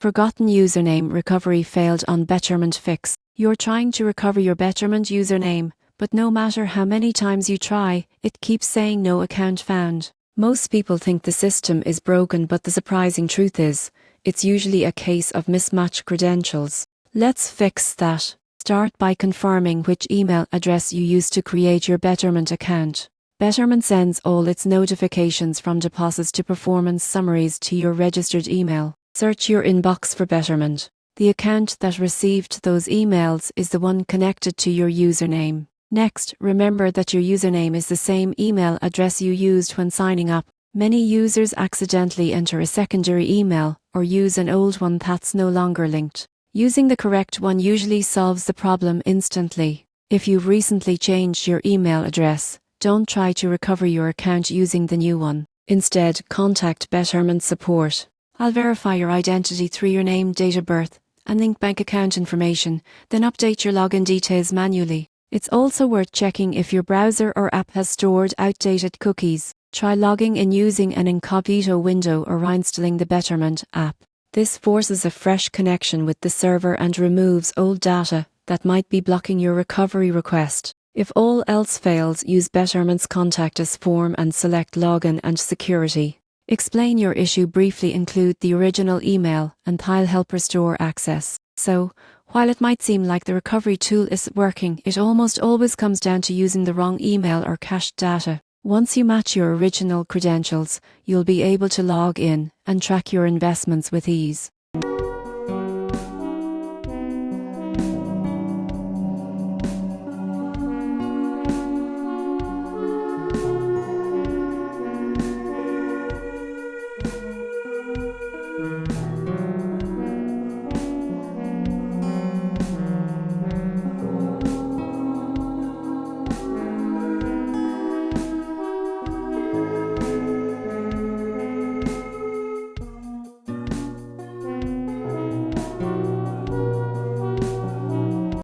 Forgotten username recovery failed on Betterment Fix. You're trying to recover your Betterment username, but no matter how many times you try, it keeps saying no account found. Most people think the system is broken, but the surprising truth is, it's usually a case of mismatched credentials. Let's fix that. Start by confirming which email address you used to create your Betterment account. Betterment sends all its notifications from deposits to performance summaries to your registered email. Search your inbox for Betterment. The account that received those emails is the one connected to your username. Next, remember that your username is the same email address you used when signing up. Many users accidentally enter a secondary email or use an old one that's no longer linked. Using the correct one usually solves the problem instantly. If you've recently changed your email address, don't try to recover your account using the new one. Instead, contact Betterment support. I'll verify your identity through your name, date of birth, and link bank account information, then update your login details manually. It's also worth checking if your browser or app has stored outdated cookies. Try logging in using an incognito window or reinstalling the Betterment app. This forces a fresh connection with the server and removes old data that might be blocking your recovery request. If all else fails, use Betterment's Contact Us form and select Login and Security. Explain your issue briefly, include the original email, and they'll help restore access. So, while it might seem like the recovery tool is working, it almost always comes down to using the wrong email or cached data. Once you match your original credentials, you'll be able to log in and track your investments with ease.